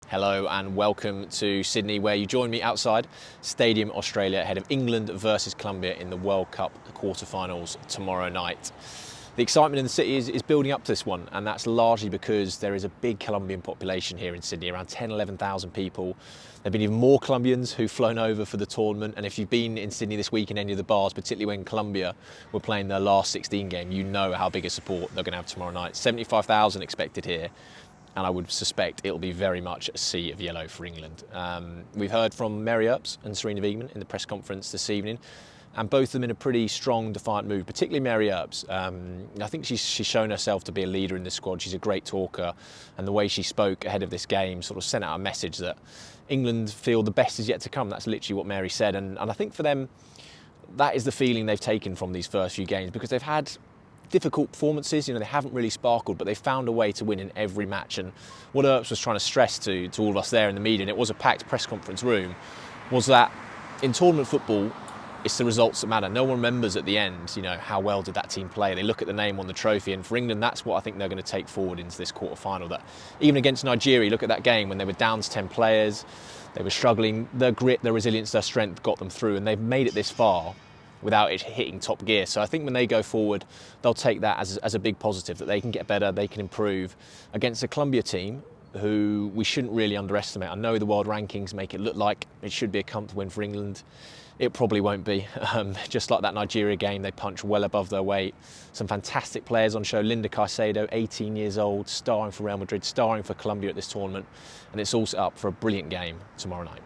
Hello and welcome to Sydney, where you join me outside Stadium Australia ahead of England versus Colombia in the World Cup quarterfinals tomorrow night. The excitement in the city is building up to this one, and that's largely because there is a big Colombian population here in Sydney, around 11,000 people. There have been even more Colombians who've flown over for the tournament, and if you've been in Sydney this week in any of the bars, particularly when Colombia were playing their last 16 game, you know how big a support they're going to have tomorrow night. 75,000 expected here. And I would suspect it'll be very much a sea of yellow for England. We've heard from Mary Earps and Sarina Wiegman in the press conference this evening, and both of them in a pretty strong, defiant mood, particularly Mary Earps. I think she's shown herself to be a leader in this squad. She's a great talker, and the way she spoke ahead of this game sort of sent out a message that England feel the best is yet to come. That's literally what Mary said, and I think for them, that is the feeling they've taken from these first few games, because they've had difficult performances. They haven't really sparkled, but they found a way to win in every match. And what Earps was trying to stress to all of us there in the media, and it was a packed press conference room, was that in tournament football, it's the results that matter. No one remembers at the end, how well did that team play. They look at the name on the trophy, and for England, that's what I think they're going to take forward into this quarter-final. That even against Nigeria, look at that game when they were down to 10 players, they were struggling. Their grit, their resilience, their strength got them through, and they've made it this far without it hitting top gear. So I think when they go forward, they'll take that as a big positive, that they can get better, they can improve against a Colombia team who we shouldn't really underestimate. I know the world rankings make it look like it should be a comfortable win for England. It probably won't be. Just like that Nigeria game, they punch well above their weight. Some fantastic players on show. Linda Caicedo, 18 years old, starring for Real Madrid, starring for Colombia at this tournament. And it's all set up for a brilliant game tomorrow night.